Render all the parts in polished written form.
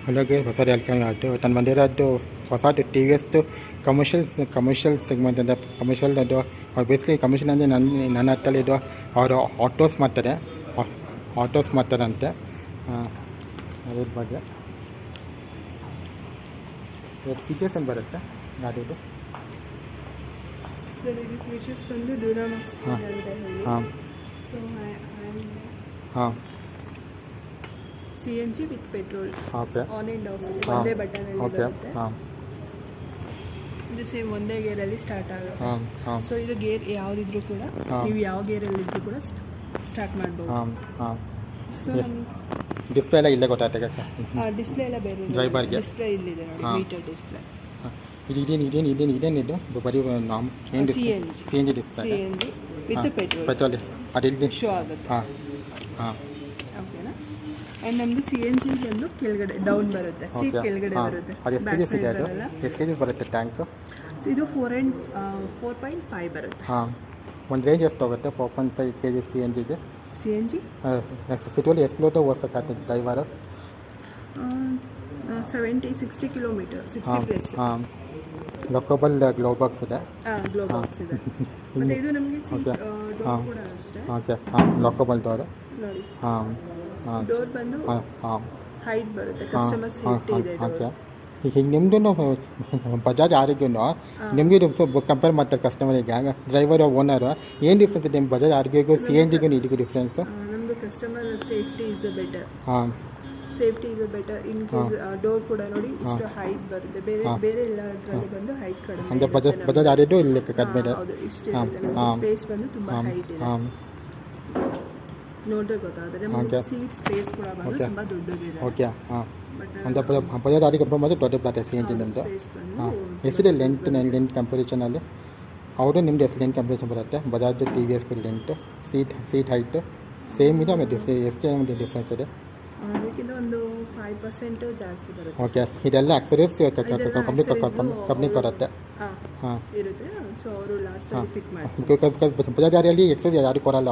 అలాగే ఒకసారి వెల్కమ్ అటు తను ಬಂದಿರೋದು ಹೊಸದು ಟಿ ವಿ ಎಸ್ದು ಕಮರ್ಷಿಯಲ್ ಸೆಗ್ಮೆಂಟ್ ಅಂತ ಕಮರ್ಷಿಯಲ್ ಅದು ಅವ್ರು ಬೇಸಿಕಲಿ ಕಮರ್ಷಿಯಲ್ ಅಂದರೆ ನನ್ನ ಹತ್ತಲ್ಲಿ ಇದು ಅವರು ಆಟೋಸ್ ಮಾಡ್ತಾರಂತೆ ಅದ್ರ ಬಗ್ಗೆ ಫೀಚರ್ಸ್ ಏನು ಬರುತ್ತೆ ಗಾಡಿದು? ಸರ್ ಇದು ಫೀಚರ್ಸ್ ಬಂದು ಡ್ಯೂರಾಮ್ಯಾಕ್ಸ್ ಹಾಂ ಸೊ ಹಾಂ CNG with petrol okay on and of ಒಂದೇ ಬಟನಲ್ಲಿ ಓಕೆ ಬರುತ್ತೆ. ಹಾಂ ಇದು ಸೇಮ್ ಒಂದೇ ಗೇರಲ್ಲಿ ಸ್ಟಾರ್ಟ್ ಆಗುತ್ತೆ. ಹಾಂ ಹಾಂ ಸೊ ಇದು ಗೇರ್ ಯಾವುದಿದ್ರೂ ಕೂಡ ನೀವು ಯಾವ ಗೇರಲ್ಲಿ ಇದ್ರೂ ಕೂಡ ಸ್ಟಾರ್ಟ್ ಮಾಡ್ಬೋದು. ಹಾಂ ಹಾಂ ಸೊ ಡಿಸ್ಪ್ಲೇ ಎಲ್ಲ ಇಲ್ಲೇ ಗೊತ್ತಾಗ್ತದೆ ಡಿಸ್ಪ್ಲೇ ಎಲ್ಲ ಬೇರೆ ಡ್ರೈವರ್ಗೆ ಡಿಸ್ಪ್ಲೇ ಇಲ್ಲಿದೆ ನೋಡಿ, ಮೀಟರ್ ಡಿಸ್ಪ್ಲೇ. ಇದೇನಿದು ಬರೀ ಏನು C N G display CNG with petrol ಅದಿಲ್ಲಿ ಶೋ ಆಗುತ್ತೆ. ಹಾಂ ಹಾಂ ಓಕೆನಾ? ಆ್ಯಂಡ್ ನಮ್ಮದು CNG ಬಂದು ಕೆಳಗಡೆ ಡೌನ್ ಬರುತ್ತೆ, ಸೀಟ್ ಕೆಳಗಡೆ ಬರುತ್ತೆ. ಅದು ಎಷ್ಟು ಕೆ ಜಿಸ್ ಇದೆ? ಅದು ಎಷ್ಟು ಕೆ ಜಿಸ್ ಬರುತ್ತೆ ಟ್ಯಾಂಕು? ಇದು 4.5 ಬರುತ್ತೆ. ಹಾಂ ಒಂದು ರೇಂಜ್ ಎಷ್ಟು ಹೋಗುತ್ತೆ 4.5 ಕೆ ಜಿ ಸಿ ಎನ್ ಜಿಗೆ? CNG ಸಿಟಿಯಲ್ಲಿ ಎಷ್ಟು ಕಿಲೋಮೀಟರ್ ಓಡಿಸೋಕ್ಕಾಗ್ತದೆ ಡ್ರೈವರು? 60 kilometre, 60 plus. ಹಾಂ ಲೊಕಬಲ್ ಗ್ಲೋ ಬಾಕ್ಸ್ ಇದೆ. ಗ್ಲೋ ಬಾಕ್ಸ್ ಇದೆ. ಮತ್ತೆ ಇದು ನಮಗೆ ಡೋರ್ ಕೂಡ ಅಷ್ಟೇ. ಓಕೆ ಹಾಂ ಲೊಕಬಲ್ ಡೋರು ನೋಡಿ. ಹಾಂ ಹಾಂ ಡೋರ್ ಬಂದು ಹಾಂ ಹಾಂ ಹೈಟ್ ಬರುತ್ತೆ, ಕಸ್ಟಮರ್ ಸೇಫ್ಟಿ ಇದೆ ಓಕೆ. ಡೋರ್. ಈಗ ನಿಮ್ಮದು ಬಜಾಜ್ ಆರೋಗ್ಯೂ ನಿಮಗೆ ಕಂಪೇರ್ ಮಾಡ್ತಾರೆ ಕಸ್ಟಮರಿಗೆ ಡ್ರೈವರ್ ಓನರು ಏನು ಡಿಫ್ರೆನ್ಸ್ ಇದೆ ನಿಮ್ಮ ಬಜಾಜ್ ಆರೋಗ್ಯಗೂ ಸಿ ಎನ್ ಜಿಗೂ ಇದಕ್ಕೂ ಡಿಫ್ರೆನ್ಸು? ನಮ್ಮದು ಕಸ್ಟಮರ್ ಸೇಫ್ಟಿ ಇಸ್ ಬೆಟರ್. ಹಾಂ safety is better. In case door ಕೂಡ ನೋಡಿ ಇಷ್ಟು ಹೈಟ್ ಬರುತ್ತೆ, ಬೇರೆ ಎಲ್ಲ ಅದರಲ್ಲಿ ಬಂದು ಹೈಟ್ ಕಡಿಮೆ ಅಂದರೆ ಬಜಾಜ್ ಆರೋಗ್ಯ ಇಲ್ಲಿ ಕಡಿಮೆ ಇದೆ. ಹೌದು, ಇಷ್ಟು ಇರುತ್ತೆ. ಸ್ಪೇಸ್ ಬಂದು ತುಂಬ ಹೈಟ್ ಇದೆ. ಹಾಂ ನೋಡಿದ್ರೆ ಗೊತ್ತಾದರೆ ನಮಗೆ ಸೀಟ್ ಸ್ಪೇಸ್ ಕೂಡ ಬಂದು ತುಂಬ ದೊಡ್ಡದಿದೆ. ಓಕೆ ಹಾಂ ಬಟ್ ಅಂದರೆ ಬಜಾಜ್ ಆರೋಗ್ಯ ಕಂಪೇರ್ ಮಾಡಿದ್ರೆ ದೊಡ್ಡ ಪ್ಲಾಟ್ ಸಿ ಎನ್ ಜಿ ನಿಮ್ಮದು. ಸ್ಪೇಸ್ ಬಂದು ಹಾಂ ಎಷ್ಟಿದೆ ಲೆಂತ್ ಕಂಪೇರಿಷನಲ್ಲಿ? ಅವರು ನಿಮ್ಮದು ಎಷ್ಟು ಲೆಂತ್ ಕಂಪೇರಿಷನ್ ಬರುತ್ತೆ? ಬಜಾಜ್ ಟಿ ವಿ ಎಸ್ಗೂ ಲೆಂತ್ ಸೀಟ್ ಹೈಟ್ ಸೇಮ್ ಇದೆ, ಆಮೇಲೆ ಎಷ್ಟು ಡಿಫ್ರೆನ್ಸ್ ಇದೆ? ಅದಕ್ಕಿಂತ ಒಂದು 5% ಜಾಸ್ತಿ ಬರುತ್ತೆ. ಓಕೆ ಇದೆಲ್ಲ ಆಕ್ಸರೀಸ್ ಕಂಪ್ನಿ ಕೊಡುತ್ತೆ. ಹಾಂ ಇರುತ್ತೆ. ಸೊ ಅವರು ಲಾಸ್ಟಲ್ಲಿ ಫಿಟ್ ಮಾಡಿ ಬಜಾಜ್ ಆರಿಯಲ್ಲಿ ಎಕ್ಸೈಸ್ ಯಾರು ಕೊಡಲ್ಲ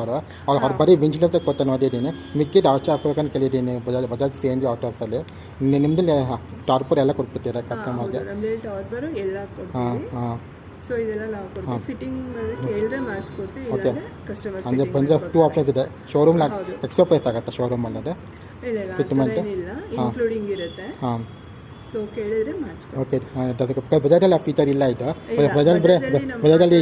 ಅವ್ರು ಬರೀ ವಿಂಜಿಲಂತ ಕೊಟ್ಟು ನೋಡಿದ್ದೀನಿ. ಮಿಕ್ಕಿದ್ದು ಔಟ್ ಹಾಕ್ಬೇಕಂತ ಕೇಳಿದ್ದೀನಿ ಬಜಾಜ್ ಸಿ ಎನ್ ಜಿ ಆಟೋಸಲ್ಲಿ. ನಿಮ್ಮದು ಟಾರ್ಪರ್ ಎಲ್ಲ ಕೊಟ್ಬಿಟ್ಟಿದ್ದಾರೆ ಕಸ್ಟಮರ್ಗೆ? ನಮ್ಮಲ್ಲಿ ಟಾರ್ಪರು ಎಲ್ಲ ಹಾಂ ಕೊಡ್ತೀವಿ. ಹಾಂ ಸೊ ಇದೆಲ್ಲ ನಾವು ಕೊಡ್ತೀವಿ. ಫಿಟ್ಟಿಂಗ್ ಕೇಳಿದ್ರೆ ಮಾಡಿಸ್ಕೊಡ್ತೀವಿ, ಓಕೆ. ಇಲ್ಲಾಂದ್ರೆ ಕಸ್ಟಮರ್ ಅಂದರೆ ಬಂದರೆ 2 ಆಪ್ಷನ್ಸ್ ಇದೆ. ಶೋರೂಮ್ ಎಕ್ಸ್ಟ್ರಾ ಪ್ರೈಸ್ ಆಗುತ್ತೆ ಶೋರೂಮಲ್ಲಿ ಅದು? ಇಲ್ಲ ಏನಿಲ್ಲ, ಇನ್ಕ್ಲೂಡಿಂಗ್ ಇರುತ್ತೆ. ಹಾಂ ಸೊ ಕೇಳಿದ್ರೆ ಮಾಡಿಸ್ಕೊಡ್ತೀವಿ. ಓಕೆ. ಬಜಾಜಲ್ಲಿ ಆ ಫೀಚರ್ ಇಲ್ಲ ಇದು. ಬಜಾಜಲ್ಲಿ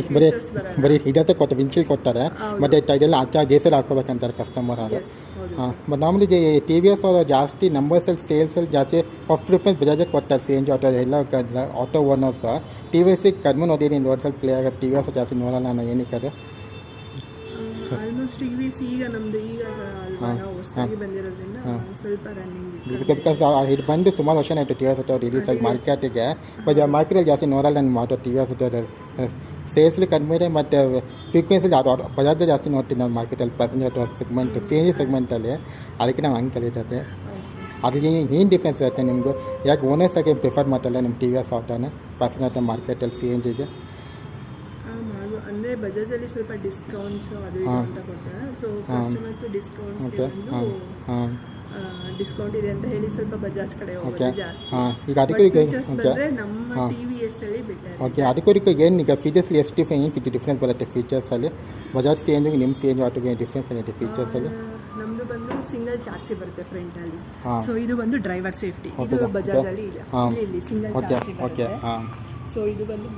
ಬರೀ ಇದಕ್ಕೆ ಕೊಟ್ಟು ವಿಂಚಿಲ್ ಕೊಡ್ತಾರೆ, ಮತ್ತು ಇದೆಲ್ಲ ಡೇಸಲ್ಲಿ ಹಾಕೋಬೇಕಂತಾರೆ ಕಸ್ಟಮರ್ ಅವರು. ಹಾಂ but normally T V S ಅವರು ಜಾಸ್ತಿ ನಂಬರ್ಸಲ್ಲಿ ಸೇಲ್ಸಲ್ಲಿ ಜಾಸ್ತಿ ಫಸ್ಟ್ ಪ್ರಿಫರೆನ್ಸ್ ಬಜಾಜಿಗೆ ಕೊಡ್ತಾರೆ. ಸಿ ಎನ್ ಜಿ ಆಟೋ ಎಲ್ಲ ಆಟೋ ಓನರ್ಸ್. ಟಿ ವಿ ಎಸ್ಸಿಗೆ ಕಡಿಮೆ ನೋಡಿದ್ದೀನಿ ರೋಡ್ಸಲ್ಲಿ ಪ್ಲೇ ಆಗೋದು. ಟಿ ವಿ ಎಸ್ ಜಾಸ್ತಿ ನೋಡೋಲ್ಲ ನಾನು ಏನಕ್ಕೆ ಅದು. ಆಲ್ಮೋಸ್ಟ್ ಈಗ ನಮ್ಮದು ಅಲ್ವಾ ನಾವು ಹೊಸದಾಗಿ ಬಂದಿರೋದ್ರಿಂದ ಸ್ವಲ್ಪ ರನ್ನಿಂಗ್. ಬಿಕಾಸ್ ಇದು ಬಂದು ಸುಮಾರು ವರ್ಷ ಆಯಿತು T V S auto release ಆಗಿ ಮಾರ್ಕೆಟಿಗೆ. ಬಟ್ ಮಾರ್ಕೆಟಲ್ಲಿ ಜಾಸ್ತಿ ನೋಡಲ್ಲ ನನ್ನ auto T V S auto ಸೇಲ್ಸ್ಲಿ ಕಡಿಮೆ ಇದೆ, ಮತ್ತು ಫ್ರೀಕ್ವೆನ್ಸಿಲಿ ಬಜಾಜ್ ಜಾಸ್ತಿ ನೋಡ್ತೀನಿ ನಾವು ಮಾರ್ಕೆಟಲ್ಲಿ passenger auto segment C N G ಸೆಗ್ಮೆಂಟಲ್ಲಿ. ಅದಕ್ಕೆ ನಾವು ಹಂಗೆ ಕಲಿತದೆ. ಅದಕ್ಕೆ ಏನು ಡಿಫ್ರೆನ್ಸ್ ಇರುತ್ತೆ ನಿಮ್ಮದು? ಯಾಕೆ ಓನರ್ಸ್ ಆಗಿ ಪ್ರಿಫರ್ ಮಾಡ್ತಲ್ಲ ನಿಮ್ಮ ಟಿ ವಿ ಎಸ್ ಆಟೋನ ಪ್ಯಾಸೆಂಜರ್ ಆಟೋ ಮಾರ್ಕೆಟಲ್ಲಿ ಸಿ ಎನ್ ಜಿಗೆ? ಅಂದರೆ ಬಜಾಜಲ್ಲಿ ಸ್ವಲ್ಪ ಡಿಸ್ಕೌಂಟ್ಸ್ ಅದು ಇದು ಅಂತ ಕೊಡ್ತಾರೆ. ಸೊ ಕಸ್ಟಮರ್ಸು ಡಿಸ್ಕೌಂಟ್ಸ್ಗೆ ಡಿಸ್ಕೌಂಟ್ ಇದೆ ಅಂತ ಹೇಳಿ ಸ್ವಲ್ಪ ಬಜಾಜ್ ಕಡೆ ಹೋಗೋದು ಜಾಸ್ತಿ. ಈಗ ಅದಕ್ಕೂ ಬಂದರೆ ನಮ್ಮ ಟಿ ವಿ ಎಸ್ಸಲ್ಲಿ ಬೆಟರ್. ಓಕೆ. ಅದಕ್ಕೂ ಏನು ಈಗ ಫೀಚರ್ಸ್ಲಿ ಎಷ್ಟು ಡಿಫ್ರೆನ್ಸ್ ಬರುತ್ತೆ ಫೀಚರ್ಸಲ್ಲಿ? ಬಜಾಜ್ ಸಿ ಎನ್ ಜಿಗೆ ನಿಮ್ಮ ಸಿ ಎನ್ ಜಿ ಆಟೋಗೆ ಡಿಫ್ರೆನ್ಸ್ ಏನಿದೆ ಫೀಚರ್ಸಲ್ಲಿ? ನಮ್ಮದು ಬಂದು ಸಿಂಗಲ್ ಚಾರ್ಸಿ ಬರುತ್ತೆ ಫ್ರಂಟಲ್ಲಿ. ಸೊ ಇದು ಬಂದು ಡ್ರೈವರ್ ಸೇಫ್ಟಿ. ಇದು ಬಜಾಜಲ್ಲಿ ಇಲ್ಲ, ಇಲ್ಲಿ ಸಿಂಗಲ್ ಚಾರ್ಸಿ ಬರುತ್ತೆ. ಸೊ ಇದು ಬಂದು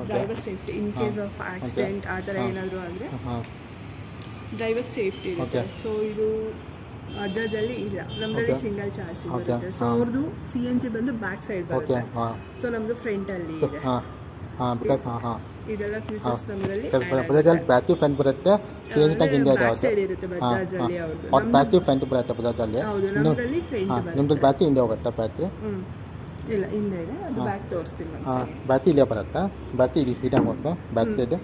driver safety. In case of accident ಆ ಥರ ಏನಾದರೂ ಆದರೆ ಡ್ರೈವರ್ ಸೇಫ್ಟಿ ಇರುತ್ತೆ. ಸೊ ಇದು ಬಜಾಜಲ್ಲಿ ಇಲ್ಲ, ನಮ್ಮಲ್ಲಿ ಸಿಂಗಲ್ ಚಾರ್ಸಿ ಬರುತ್ತೆ. ಸೊ ಅವ್ರದ್ದು ಸಿ ಎನ್ ಜಿ ಬಂದು ಬ್ಯಾಕ್ ಸೈಡ್ ಬರುತ್ತೆ. ಸೊ ನಮ್ಮದು ಫ್ರಂಟಲ್ಲಿ ಇದೆ. ಇದೆಲ್ಲ ಫೀಚರ್ಸ್ ನಮ್ಮಲ್ಲಿ ಬಜಾಜಲ್ಲಿ ಬ್ಯಾಟ್ರಿ ಫ್ರಂಟ್ ಬರುತ್ತೆ, ಸಿ ಎನ್ ಜಿ ಟ್ಯಾಂಕ್ ಹಿಂದೆ ಇದೆ. ಸೈಡ್ ಇರುತ್ತೆ ಬಜಾಜಲ್ಲಿ. ಅವ್ರದ್ದು ಬ್ಯಾಟ್ರಿ ಫ್ರಂಟ್ ಬರುತ್ತೆ ಬಜಾಜಲ್ಲಿ. ಹೌದು, ನಮ್ಮಲ್ಲಿ ಫ್ರಂಟ್ ಬರುತ್ತೆ. ನಿಮ್ಮದು ಬ್ಯಾಟ್ರಿ ಹಿಂದೆ ಹೋಗುತ್ತಾ ಬ್ಯಾಟ್ರಿ? ಇಲ್ಲ, ಹಿಂದೆ ಇದೆ. ಅದು ಬ್ಯಾಕ್ ತೋರಿಸ್ತೀನಿ. ಬ್ಯಾಟ್ರಿ ಇಲ್ಲೇ ಬರುತ್ತಾ? ಬ್ಯಾಟ್ರಿ ಇದೆ ಹೋಗ್ತಾ ಬ್ಯಾಟ್ರಿದು?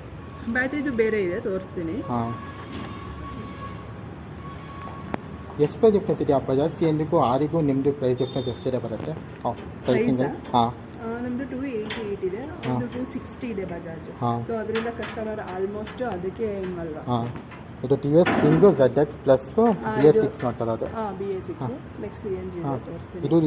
ಬ್ಯಾಟ್ರಿದು ಬೇರೆ ಇದೆ, ತೋರಿಸ್ತೀನಿ. ಹಾಂ ಎಷ್ಟು ಪ್ರೈಸ್ ಡಿಫ್ರೆನ್ಸ್ ಇದೆ? ಬಜಾಜ್ ಸಿ ಎನ್ ಜಿಗೂ ಆರಿಗೂ ನಿಮ್ಮದು ಪ್ರೈಸ್ ಡಿಫ್ರೆನ್ಸ್ ಎಷ್ಟಿದೆ ಬರುತ್ತೆ ಪ್ರೈಸಿಂಗ್? ಹಾಂ ನಮ್ಮದು 288 ಇದೆ, ಒಂದು 260 ಇದೆ ಬಜಾಜ್. ಸೊ ಅದರಿಂದ ಕಸ್ಟಮರ್ ಆಲ್ಮೋಸ್ಟ್ ಅದಕ್ಕೆ ಅಲ್ವಾ. ಹಾಂ ಇದು T V S King ZX plus BS6 ನೋಡ್ತಾರೆ ಅದು. BS6 ನೆಕ್ಸ್ಟ್ CNG ತೋರಿಸ್ತೀನಿ. ಇದು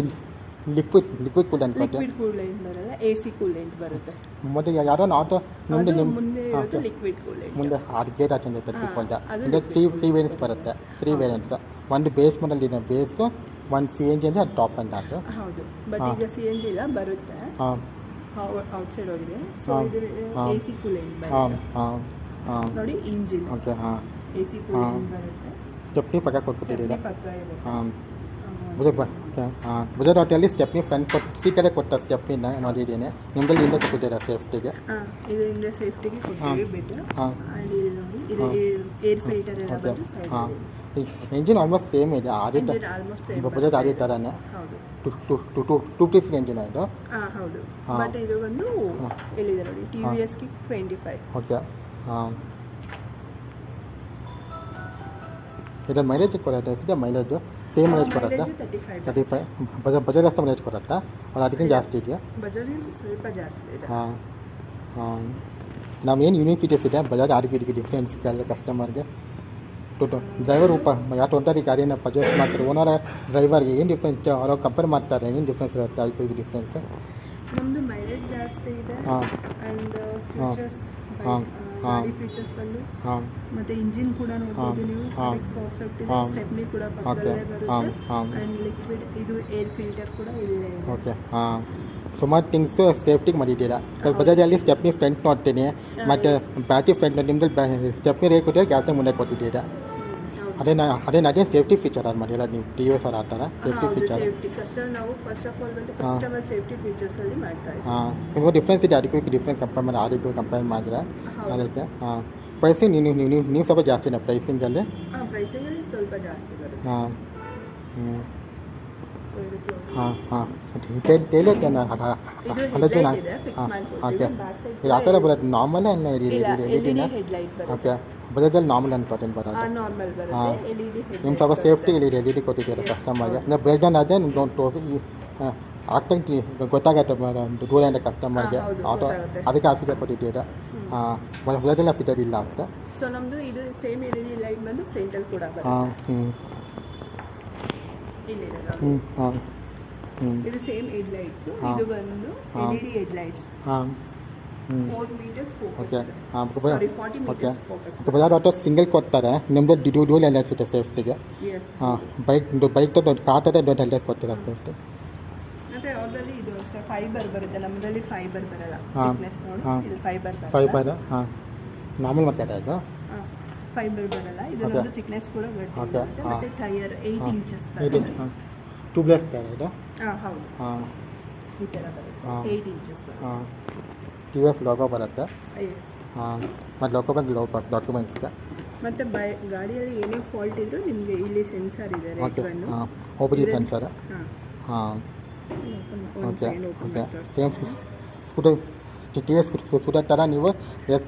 ಲಿಕ್ವಿಡ್ ಕೂಲೆಂಟ್ ಬರುತ್ತೆ. ಲಿಕ್ವಿಡ್ ಕೂಲೆಂಟ್ ಬರಲ್ಲ, AC ಕೂಲೆಂಟ್ ಬರುತ್ತೆ. ಮತ್ತು ಯಾರೋ ಆಟೋ ಮುಂದೆ ಅದು ನಿಮ್ಮ ಮುಂದೆ ಇರೋದು ಲಿಕ್ವಿಡ್ ಕೂಲೆಂಟ್. ಮುಂದೆ 6 ಗೇಟ್ ಹಾಕಿಂದ ಡಿಫಾಲ್ಟ್. ಅದು ಅಂದರೆ ತ್ರೀ ವೇರಿಯಂಟ್ಸ್ ಬರುತ್ತೆ. 3 ವೇರಿಯಂಟ್ಸ್. ಒಂದು ಬೇಸ್ ಮಾಡಲ್ ಇದೆ, ಬೇಸು ಒಂದು CNG ಅಂದರೆ ಅದು ಟಾಪ್ ಅಂತ ಅದು. ಹೌದು, ಬಟ್ ಈಗ CNG ಇಲ್ಲ, ಬರುತ್ತೆ. ಹಾಂ ಔಟ್ಸೈಡ್ ಹೋಗಿದೆ. ಸೊ ಹಾಂ. ಇದು ಹಾಂ. AC ಕೂಲೆಂಟ್ ಹಾಂ ಬರುತ್ತೆ. ಹಾಂ ಹಾಂ ನೋಡಿ ಇಂಜಿನ್ ಓಕೆ ಹಾಂ. AC ಕೂಲೆಂಟ್ ಬರುತ್ತೆ. ಸ್ಟೆಪ್ನಿ ಪಕ್ಕ ಕೊಟ್ಬಿಟ್ಟಿದ್ದೀರಾ. ಸ್ಟೆಪ್ನಿ ಪಕ್ಕ ಇರುತ್ತೆ. ಹಾಂ ಬಜಾಜ್ ಆಟೋಲ್ಲಿ ಸ್ಟೆಪ್ನಿ ಫ್ರಂಟ್ ಸೀಟಲ್ಲೇ ಕೊಟ್ಟ ಸ್ಟೆಪ್ನಿನ ನೋಡಿದ್ದೀನಿ. ನಿಮ್ಮಲ್ಲಿ ಹಿಂದೆ ಕೊಟ್ಟಿದ್ದೀರಾ ಸೇಫ್ಟಿಗೆ. ಇದು ಹಿಂದೆ ಸೇಫ್ಟಿಗೆ ಕೊಡ್ತೀವಿ ಬಿಟ್ಟು. ಹಾಂ ಆ್ಯಂಡ್ ಇದು ನೋಡಿ, ಇದು ಏರ್ ಫಿಲ್ಟರ್ ಎಲ್ಲ ಬಂದು ಸೈಡ್. ಹಾಂ ಇಂಜಿನ್ ಆಲ್ಮೋಸ್ಟ್ ಸೇಮ್ ಇದೆ. ಅದೇ ಆಲ್ಮೋಸ್ಟ್ ಸೇಮ್ ಬಜಾಜ್ ಅದೇ ಥರನೇ. ಹೌದು. 250 ಇಂಜಿನ್ ಇದು. ಹೌದು, ಹಾಂ. ಬಟ್ ಇದು ಬಂದು ಎಲ್ಲಿದೆ ನೋಡಿ, TVSಗೆ 25. ಓಕೆ ಹಾಂ. ಇದರ ಮೈಲೇಜ್ ಕೊಡುತ್ತೆ, ಮೈಲೇಜು ಸೇಮ್ ಮೈಲೇಜ್ ಕೊಡುತ್ತಾ? 35. ಬಜಾಜ್ ಅಷ್ಟು ಮೈಲೇಜ್ ಕೊಡುತ್ತಾ? ಅವ್ರು ಅದಕ್ಕಿಂತ ಜಾಸ್ತಿ ಇದೆಯಾ? ಬಜಾಜ್ಗಿಂತ ಸ್ವಲ್ಪ ಜಾಸ್ತಿ ಇದೆ. ಹಾಂ ಹಾಂ. ನಾವೇನು ಯೂನಿಕ್ ಫೀಚರ್ಸ್ ಇದೆ ಬಜಾಜ್ ಆರ್ಬಿಗೆ ಡಿಫ್ರೆನ್ಸ್ ಕೇಳಿದೆ ಕಸ್ಟಮರ್ಗೆ. ಡ್ರೈವರ್ ಯಾವ ಟೋಟಲಿ ಗಾಡಿನ ಪರ್ಚೇಸ್ ಮಾಡ್ತಾರೆ ಓನರ್ ಡ್ರೈವರ್ಗೆ ಏನು ಡಿಫ್ರೆನ್ಸ್ ಅವ್ರು ಕಂಪೇರ್ ಮಾಡ್ತಾರೆ, ಏನು ಡಿಫ್ರೆನ್ಸ್ ಇರುತ್ತೆ ಆರ್ಬಿಗೆ ಡಿಫ್ರೆನ್ಸ್? ನಮ್ಮದು ಮೈಲೇಜ್ ಜಾಸ್ತಿ ಇದೆ. ಹಾಂ ಆ್ಯಂಡ್ ಫೀಚರ್ಸ್ ಹಾಂ ಹಾಂ ಫೀಚರ್ಸ್ ಬಂದು ಹಾಂ ಮತ್ತೆ ಇಂಜಿನ್ ಕೂಡ ನೋಡ್ಬೋದು ನೀವು, ಹಾಂ. ಪರ್ಫೆಕ್ಟ್ ಇದೆ. ಹಾಂ. ಸ್ಟೆಪ್ನಿ ಕೂಡ ಓಕೆ ಪಕ್ಕದಲ್ಲೇ ಹಾಂ ಬರುತ್ತೆ. ಹಾಂ ಆ್ಯಂಡ್ ಲಿಕ್ವಿಡ್ ಇದು ಏರ್ ಫಿಲ್ಟರ್ ಕೂಡ ಇಲ್ಲೇ ಇದೆ. ಓಕೆ ಹಾಂ. ಸುಮಾರು ಥಿಂಗ್ಸ್ ಸೇಫ್ಟಿಗೆ ಮಾಡಿದ್ದೀರಾ. ಬಜಾಜಲ್ಲಿ ಸ್ಟೆಪ್ನಿ ಫ್ರಂಟ್ ನೋಡ್ತೀನಿ, ಮತ್ತು ಬ್ಯಾಟ್ರಿ ಫ್ರಂಟ್ ನಿಮ್ಮಲ್ಲಿ ಸ್ಟೆಪ್ನಿ ರೇಟ್ ಕೊಟ್ಟಿದ್ರೆ ಗ್ಯಾಸ್ ಮುಂದೆ ಕೊಟ್ಟಿದ್ದೀರಾ. ಅದೇ ಸೇಫ್ಟಿ ಫೀಚರ್ ಅದು ಮಾಡಿಲ್ಲ ನೀವು TVS ಅವ್ರು ಆ ಥರ ಸೇಫ್ಟಿ ಫೀಚರ್. ಸೇಫ್ಟಿ ಕಸ್ಟಮರ್ ನಾವು ಫಸ್ಟ್ ಆಫ್ ಆಲ್ ಬಂದು ಕಸ್ಟಮರ್ ಸೇಫ್ಟಿ ಫೀಚರ್ಸ್ ಅಲ್ಲಿ ಮಾಡ್ತಾ ಇದ್ದೀವಿ. ಹಾಂ ನಿಮ್ಗೆ ಡಿಫ್ರೆನ್ಸ್ ಇದೆ, ಅದಕ್ಕೂ ಡಿಫ್ರೆನ್ಸ್ ಕಂಪೇರ್ ಮಾಡಿ ಅದಕ್ಕೂ ಕಂಪೇರ್ ಮಾಡಿದ್ರೆ ಹೌದು. ಅದಕ್ಕೆ. ಹಾಂ ಪ್ರೈಸಿಂಗ್ ನೀವು ಸ್ವಲ್ಪ ಜಾಸ್ತಿನೇ ಪ್ರೈಸಿಂಗಲ್ಲಿ. ಪ್ರೈಸಿಂಗ್ ಅಲ್ಲಿ ಸ್ವಲ್ಪ ಜಾಸ್ತಿ ಬರುತ್ತೆ. ಹಾಂ ಹ್ಞೂ ಸೊ ಇದು close. ಹಾಂ ಹಾಂ ಟೇಲರ್ ಇದು ಅದಕ್ಕೆ headlight ಇದೆ, fix ಮಾಡ್ಕೊಳ್ತೀವಿ. ಓಕೆ Back side ಇದು ಯಾವ ಥರ ಬರುತ್ತೆ? ನಾರ್ಮಲ್ ಇಲ್ಲ, LED ಎಲ್ಲಿದಿನ? ಹೆಡ್ಲೈಟ್ ಬರುತ್ತೆ. ಓಕೆ ಬಜಾಜಲ್ಲಿ ನಾರ್ಮಲ್ ಅನ್ಕೋತೀನಿ ಬರೋದು. ನಾರ್ಮಲ್ ಹಾಂ. ಬರುತ್ತೆ. LED ಹೆಡ್ಲೈಟ್ ನಿಮ್ಮ ಸ್ವಲ್ಪ ಸೇಫ್ಟಿ ಇಲ್ಲಿ LED ಕೊಟ್ಟಿದ್ದೀರಾ ಕಸ್ಟಮರ್ಗೆ. ಅಂದರೆ ಬ್ರೇಕ್ ಡೌನ್ ಆದರೆ ನಿಮ್ಗೆ ತೋರಿಸಿ ಆಗ್ತಂಗೆ ಗೊತ್ತಾಗತ್ತೆ ದೂರದಿಂದ ಕಸ್ಟಮರ್ಗೆ ಹೌದು, ಆಟೋ, ಗೊತ್ತಾಗುತ್ತೆ. ಅದಕ್ಕೆ ಆ ಫೀಚರ್ ಕೊಟ್ಟಿದ್ದೀರಾ. ಹಾಂ ಬಜಾಜಲ್ಲ ಫೀಚರ್ ಇಲ್ಲ ಅಂತ. ಸೊ ನಮ್ದು ಇದು ಸೇಮ್ LED ಲೈಟ್ ಬಂದು ಫ್ರಂಟಲ್ಲಿ ಕೂಡ ಬರುತ್ತೆ. ಹಾಂ ಹ್ಞೂ ಇಲ್ಲಿದೆ ನೋಡಿ. ಹ್ಞೂ ಹಾಂ ಹ್ಞೂ ಇದು ಸೇಮ್ ಹೆಡ್ಲೈಟ್ಸ್. ಹಾಂ. ಇದು ಬಂದು ಹಾಂ. LED headlights. ಹಾಂ ಹ್ಞೂ 4 meters ಓಕೆ focus. ಹಾಂ Sorry, 40 okay. meters focus. Bajaj auto single ಕೊಡ್ತಾರೆ, ನಿಮ್ಮದು ಡ್ಯೂಲ್ ಹೆಲ್ಮೆಟ್ಸ್ ಇದೆ ಸೇಫ್ಟಿಗೆ. Yes. ಹಾಂ ಬೈಕ್ ಕಾರ್ ಥರ ದೊಡ್ಡ ಹೆಲ್ಮೆಟ್ಸ್ ಕೊಡ್ತೀರಾ ಸೇಫ್ಟಿ. ಮತ್ತೆ ಅವ್ರಲ್ಲಿ ಇದು ಅಷ್ಟೇ ಫೈಬರ್ ಬರುತ್ತೆ, ನಮ್ಮದ್ರಲ್ಲಿ ಫೈಬರ್ ಬರಲ್ಲ. ಹಾಂ. ಥಿಕ್ನೆಸ್ ನೋಡಿ, ಹಾಂ. ಇದು ಫೈಬರ್ ಬರಲ್ಲ. ಫೈಬರ್ ಹಾಂ ನಾರ್ಮಲ್ ಮಾಡ್ತಾರೆ ಇದು. ಫೈಬರ್ ಬರಲ್ಲ. ಇದು Okay. ನಮ್ದು ಥಿಕ್ನೆಸ್ ಕೂಡ ಗಟ್ಟಿ Okay. ಬರುತ್ತೆ. ಹಾಂ. ಮತ್ತೆ ಟೈರ್ 8 ಹಾಂ. ಇಂಚಸ್ ಇದು ಬರುತ್ತೆ. ಹಾಂ ಟ್ಯೂಬ್ಲೆಸ್ ಟೈರ್ ಇದು. ಹೌದು, ಹಾಂ ಈ ಥರ ಬರುತ್ತೆ. ಹಾಂ. 8 ಇಂಚಸ್ ಬರುತ್ತೆ. ಹಾಂ TVS ಲೋಗೋ ಬರುತ್ತೆ. Yes. ಹಾಂ ಮತ್ತು ಲೋಗೋ ಬಂದು ಡಾಕ್ಯುಮೆಂಟ್ಸ್ಗೆ. ಮತ್ತೆ ಗಾಡಿಯಲ್ಲಿ ಏನೇ ಫಾಲ್ಟ್ ಇದ್ರೂ ನಿಮಗೆ ಇಲ್ಲಿ ಸೆನ್ಸರ್ ಇದೆ, ಓಕೆ ರೆಡ್ ಹಾಂ OBD ಸೆನ್ಸರ್. ಹಾಂ. ಹಾಂ ಒಂದು ಓಕೆ ಸೈಡ್ ಓಪನ್ ಓಕೆ ಮಾಡಿ ಸೇಮ್ ಸ್ಕೂಟರ್ TVS ಸ್ಕೂಟರ್ ಥರ ನೀವು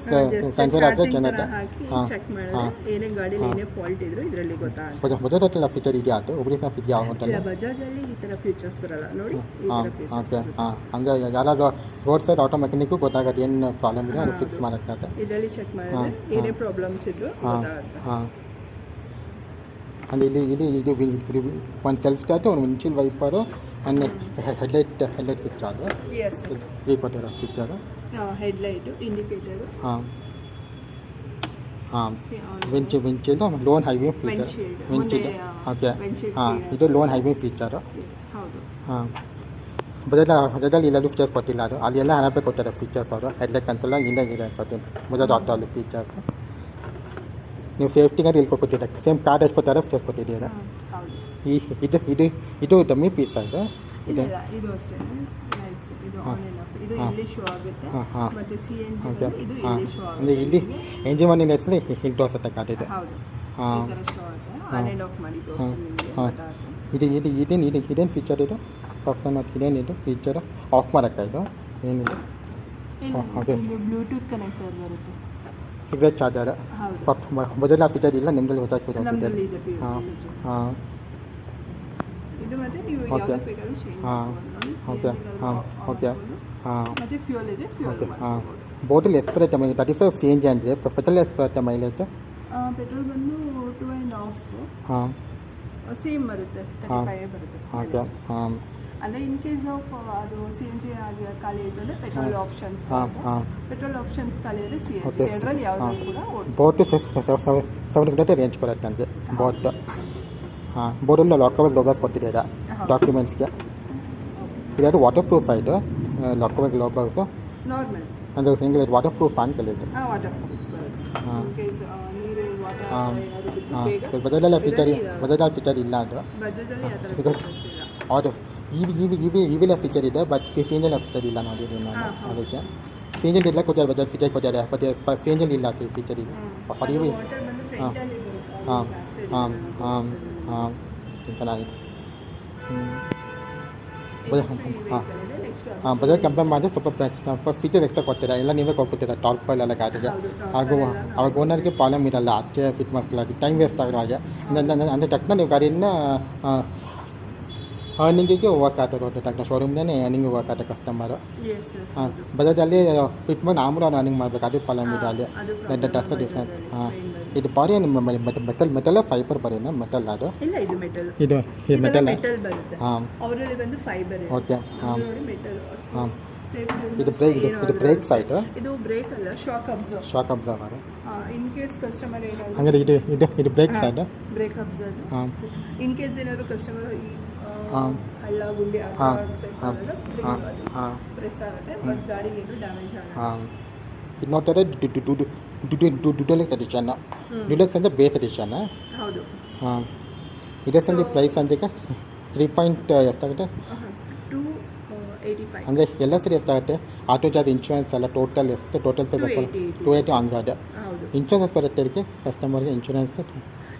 ಸೆನ್ಸರ್ ಹಾಕಿ ಚೆನ್ನಾಗಿ. ಹಾಕಿ ಹಾಂ ಚೆಕ್ ಮಾಡಿದ್ರೆ ಹಾಂ ಏನೇ ಗಾಡಿಯಲ್ಲಿ ಹಾಂ. ಏನೇ ಫಾಲ್ಟ್ ಇದ್ರೂ ಇದರಲ್ಲಿ ಗೊತ್ತಾಗುತ್ತೆ. ಬಜಾಜ್ ಹೋಟೆಲ್ ಫೀಚರ್ ಇದೆಯಾ ಅದು OBD ಇದೆಯಾ ಹೋಟೆಲ್? ಇಲ್ಲ, ಬಜಾಜಲ್ಲಿ ಈ ಥರ ಫೀಚರ್ಸ್ ಬರಲ್ಲ ನೋಡಿ, ಈ ಹಾಂ ಥರ ಫೀಚರ್ಸ್ ಓಕೆ ಹಾಂ ಅಂದರೆ ಯಾರಾದರೂ ರೋಡ್ ಸೈಡ್ ಆಟೋ ಮೆಕ್ಯಾನಿಕ್ಕು ಗೊತ್ತಾಗುತ್ತೆ ಏನು ಪ್ರಾಬ್ಲಮ್ ಇದೆ ಅದು ಫಿಕ್ಸ್ ಮಾಡೋಕ್ಕೆ. ಇದರಲ್ಲಿ ಚೆಕ್ ಮಾಡಿದ್ರೆ ಹಾಂ. ಏನೇ ಪ್ರಾಬ್ಲಮ್ಸ್ ಇದ್ರೂ ಹಾಂ ಗೊತ್ತಾಗುತ್ತೆ. ಹಾಂ ಅಂದರೆ ಇದು ಒಂದು ಸೆಲ್ಫ್ ಸ್ಟಾರ್ಟು, ಒಂದು ವಿಂಡ್ಶೀಲ್ಡ್ ವೈಪರು, ಒಂದು ಹೆಡ್ಲೈಟ್ ಸ್ವಿಚ್ ಅದು ಎಸ್, ಫ್ರೀ ಕೊಟ್ಟಿರೋ ಫೀಚರು. ಹೆಡ್ಲೈಟು, ಇಂಡಿಕೇಟರು, ಹಾಂ ಹಾಂ windshield loan highway feature. Windshield okay ಹಾಂ ಇದು ಲೋನ್ ಹೈವೇ ಫೀಚರು. ಹೌದು. ಹಾಂ ಬಜಾಜಲ್ಲಿ ಇಲ್ಲೆಲ್ಲೂ ಫೀಚರ್ಸ್ ಕೊಟ್ಟಿಲ್ಲ, ಅದು ಅಲ್ಲಿ ಎಲ್ಲ ಹಣಪೇ ಕೊಟ್ಟಾರೆ ಫೀಚರ್ಸ್ ಅವರು. ಹೆಡ್ಲೈಟ್ ಕನ್ಸೋಲ ಇಲ್ಲೇ ಇದೆ ಕೊಡ್ತೀನಿ ಬಜಾಜ್ ಆಟೋ ಅಲ್ಲಿ ಫೀಚರ್ಸ್. ನೀವು ಸೇಫ್ಟಿಗೆ ಇಲ್ಲಿ ಕೊಟ್ಟಿದ್ದೀರ, ಸೇಮ್ ಕಾರ್ ಎಷ್ಟು ಕೊಟ್ಟಾರೆ ಫೀಚರ್ಸ್ ಕೊಟ್ಟಿದ್ದೀರಾ. ಹೌದು. ಇದು ಡಮ್ಮಿ ಪೀಸ್ ಇದು. ಇಲ್ಲ, ಇದು ಅಷ್ಟೇ ಲೈಟ್ಸ್, ಇದು ಹಾಂ. ಆನ್ ಆ್ಯಂಡ್ ಆಫ್, ಇದು ಹಾಂ. ಇಲ್ಲಿ ಶೋ ಆಗುತ್ತೆ. ಹಾಂ ಹಾಂ ಮತ್ತೆ CNG ಓಕೆ ಇದು ಹಾಂ ಇಲ್ಲಿ ಶೋ ಅಂದರೆ ಆಗುತ್ತೆ. ಇಲ್ಲಿ ಎಂಜಿನ್ ಮನಿ ನೆಟ್ಸಲ್ಲಿ ಇಲ್ಲಿ ತೋರಿಸುತ್ತೆ ಕಾಟಿದೆ. ಹೌದು, ಹಾಂ. ಈ ಥರ ಶೋ ಆಗುತ್ತೆ. ಹಾಂ. ಆನ್ ಆ್ಯಂಡ್ ಆಫ್ ಮಾಡಿ ಹಾಂ ತೋರಿಸ್ತೀನಿ ನಿಮಗೆ ಹಾಂ ಗೊತ್ತಾಗುತ್ತೆ. ಇದೇನು ಫೀಚರ್ ಇದು ಪರ್ಫಾರ್ಮ್ ಇದೇನಿದು ಫೀಚರ್ ಆಫ್ ಮಾಡೋಕ್ಕೆ ಇದು ಏನಿದೆ? ಓಕೆ ಬ್ಲೂಟೂತ್ ಕನೆಕ್ಟರ್ ಬರುತ್ತೆ. Cigarette charger. ಹೌದು, ಬಜಾಜ್ ಆ ಫೀಚರ್ ಇಲ್ಲ, ನಿಮ್ಮಲ್ಲಿ ಹೊಸ ನಮ್ಮಲ್ಲಿ ಇದೆ ಹಾಂ pure. ಹಾಂ ಇದು ಮತ್ತೆ ನೀವು ಓಕೆ ಯಾವ್ದು ಬೇಕಾದ್ರೂ ಚೇಂಜ್ ಹಾಂ ಓಕೆ ಹಾಂ ಓಕೆ ಹಾಂ ಮತ್ತೆ ಫ್ಯೂಯಲ್ ಇದೆ, ಫ್ಯೂಯಲ್ ಓಕೆ ಹಾಂ ಬೋಟಲ್ ಎಷ್ಟು ಬರುತ್ತೆ ಮೈಲೇಜ್? 35 CNG ಅಂದರೆ ಪೆಟ್ರೋಲ್ ಎಷ್ಟು ಬರುತ್ತೆ ಮೈಲೇಜ್? ಪೆಟ್ರೋಲ್ ಬಂದು 2.5 ಹಾಂ ಸೇಮ್ ಬರುತ್ತೆ, ಹಾಂ 35 ಬರುತ್ತೆ. ಓಕೆ ಹಾಂ ಅಂದರೆ ಇನ್ ಕೇಸ್ ಆಫ್ ಅದು ಸಿ ಎನ್ ಜಿ ಆಗಿ ಖಾಲಿ ಇತ್ತು ಅಂದರೆ ಪೆಟ್ರೋಲ್ ಆಪ್ಷನ್ಸ್ ಪೆಟ್ರೋಲ್ ಆಪ್ಷನ್ಸ್ ಖಾಲಿ ಅಂದರೆ ಸಿ ಎನ್ ಜಿ ಎರಡರಲ್ಲಿ ಯಾವುದೇ ಕೂಡ ಬೋಟ್ 7 ರೇಂಜ್ ಬರುತ್ತೆ ಅಂದರೆ ಬೋಟ್. ಹಾಂ, ಬೋರ್ಡಲ್ಲಿ ಲಾಕಬಲ್ ಗ್ಲೋಬಲ್ಸ್ ಕೊಟ್ಟಿದ್ದೀರಾ ಡಾಕ್ಯುಮೆಂಟ್ಸ್ಗೆ. ಇದಾದ್ರು ವಾಟರ್ ಪ್ರೂಫ್ ಆಯಿತು ಲಾಕಬಲ್ ಗ್ಲೋಬಲ್ಸು ನಾರ್ಮಲ್ ಅಂದರೆ ಹೆಂಗೆ ವಾಟರ್ ಪ್ರೂಫ್ ಅಂತ ಕೇಳಿದ್ದು. ವಾಟರ್ ಹಾಂ ನೀರು ಹಾಂ ವಾಟರ್ ಹಾಂ ಬಜಾಜಲ್ಲಿ ಫೀಚರ್ ಇಲ್ಲ ಅದು. ಬಜಾಜಲ್ಲಿ ಆ ಥರ features ಇಲ್ಲ. ಹೌದು, ಇವಿಲ ಫೀಚರ್ ಇದೆ, ಬಟ್ ಸಿಂಜಲ್ ಫೀಚರ್ ಇಲ್ಲ ನೋಡಿದ್ದೀನಿ ನಾನು. ಅದಕ್ಕೆ ಸಿಂಜಲ್ ಇಲ್ಲ ಕೊಟ್ಟಾರೆ, ಬಜಾಜ್ ಫೀಚರ್ ಕೊಟ್ಟಾರೆ, ಬಟ್ ಸಿಂಜಲ್ ಇಲ್ಲ ಫೀಚರ್ ಇದೆ. ಹೊಡಿವಿ. ವಾಟರ್ ಬಂದು ಫ್ರಂಟಲ್ಲಿ ಬರುತ್ತೆ, ಹಾಂ ಬ್ಯಾಕ್ ಸೈಡ್ ಹಾಂ ಹಾಂ ಹಾಂ ಚೆನ್ನಾಗಿದೆ. ಹಾಂ ಬಜಾಜ್ ಕಂಪೇರ್ ಮಾಡಿದ್ರೆ ಸ್ವಲ್ಪ ಫೀಚರ್ ಎಕ್ಸ್ಟ್ರಾ ಕೊಡ್ತೀರಾ, ಎಲ್ಲ ನೀವೇ ಕೊಟ್ಬಿಡ್ತೀರಾ ಟಾಪ್ ಎಲ್ಲ ಗಾಡಿಗೆ. ಹಾಗೂ ಅವಾಗ ಓನರ್ಗೆ ಪ್ರಾಬ್ಲಮ್ ಇರಲ್ಲ, ಆಚೆ ಫಿಟ್ ಮಾಡ್ಕೊಳ್ಳೋದು ಟೈಮ್ ವೇಸ್ಟ್ ಆಗಿರೋ ಹಾಗೆ. ಅಂದರೆ ತಕ್ಷಣ ನೀವು ಗಾಡಿಯನ್ನು ಅರ್ನಿಂಗಿಗೆ ಹೋಗೋಕ್ಕಾಗ್ತದೆ, ತಕ್ಷಣ ಶೋರೂಮ್ನೇ ಅರ್ನಿಂಗ್ ಹೋಗೋಕ್ಕಾಗ್ತದೆ ಕಸ್ಟಮರು. ಹಾಂ ಬಜಾಜಲ್ಲಿ ಫಿಟ್ ಮಾಡಿ ಆಮೇಲೆ ಅವ್ನು ಅರ್ನಿಂಗ್ ಮಾಡಬೇಕು, ಅದು ಪ್ರಾಬ್ಲಮ್ ಇದೆ ಅಲ್ಲಿ. That's difference. ಹಾಂ ಇದು ಬಾರಿ ಮೆಟಲ್ ಫೈಬರ್ ಬರೀನಾ ಮೆಟಲ್ ಅದು ಇಲ್ಲ, ಇದು ಮೆಟಲ್, ಇದು ಮೆಟಲ್. ಬರುತ್ತೆ. ಹಾಂ ಅವರಲ್ಲಿ ಬಂದು ಫೈಬರ್ ಓಕೆ. ಹಾಂ ನೋಡಿ ಮೆಟಲ್ ಹಾಂ ಇದು ಬ್ರೇಕ್ ಸೈಟ್, ಇದು ಬ್ರೇಕ್ ಅಲ್ಲ, shock observer. In case customer ಏನಾದ್ರು ಹಂಗಾರೆ ಇದು ಬ್ರೇಕ್ ಸೈಡ್. ಬ್ರೇಕ್ ಅಬ್ಸರ್ವ್ ಹಾಂ ಇನ್ ಕೇಸ್ ಏನಾದ್ರು ಕಸ್ಟಮರ್ ಹಾಂ ಹಳ್ಳ ಗುಂಡಿ ಹಾಂ ಸ್ಪ್ರಿಂಗ್ ಹಾಂ ಪ್ರೆಸ್ ಆಗುತ್ತೆ, ಬಟ್ ಗಾಡಿಗೆ ಏನು ಡ್ಯಾಮೇಜ್ ಆಗಲ್ಲ. ಹಾಂ ಇದು ನೋಡ್ತಾರೆ ಡ್ಯುಡೆಲೆಕ್ಸ್ ಎಡಿಷನ್. ಡ್ಯುಡೆಲೆಕ್ಸ್ ಅಂದರೆ ಬೇಸ್ ಎಡಿಷನ್. ಹೌದು. ಹಾಂ ಡಿಲೆಕ್ಸ್ ಅಂದರೆ ಪ್ರೈಸ್ ಅಂತ 3 ಎಷ್ಟಾಗುತ್ತೆ 285 ಅಂದರೆ ಎಲ್ಲ ಸರಿ ಎಷ್ಟಾಗುತ್ತೆ? ಆಟೋ ಚಾರ್ಜ್, ಇನ್ಶೂರೆನ್ಸ್ ಎಲ್ಲ ಟೋಟಲ್ ಎಷ್ಟು? ಟೋಟಲ್ ಪ್ರೈಸ್ 280 ಅಂದ್ರದೆ. ಹೌದು. ಇನ್ಶೂರೆನ್ಸ್ ಬರುತ್ತೆ ಅದಕ್ಕೆ ಕಸ್ಟಮರ್ಗೆ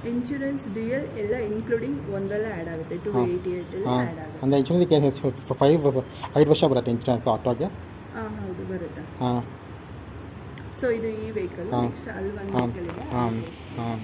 ಇನ್ಶೂರೆನ್ಸ್ ಡಿಎಲ್ ಎಲ್ಲ ಇನ್ಕ್ಲೂಡಿಂಗ್ ಒಂದರಲ್ಲೇ ಆ್ಯಡ್ ಆಗುತ್ತೆ, 288 ಎಲ್ಲ ಆ್ಯಡ್ ಆಗುತ್ತೆ. ಅಂದರೆ ಇನ್ಶೂರೆನ್ಸ್ಗೆ 5 ವರ್ಷ ಬರುತ್ತೆ ಇನ್ಶೂರೆನ್ಸ್ ಆಟೋಗೆ. ಹೌದು ಬರುತ್ತೆ. ಹಾಂ ಸೊ ಇದು ಈ ವೆಹಿಕಲ್. ನೆಕ್ಸ್ಟ್ ಅಲ್ಲಿ ಒಂದು ವೆಹಿಕಲ್ ಇದೆ. ಹಾಂ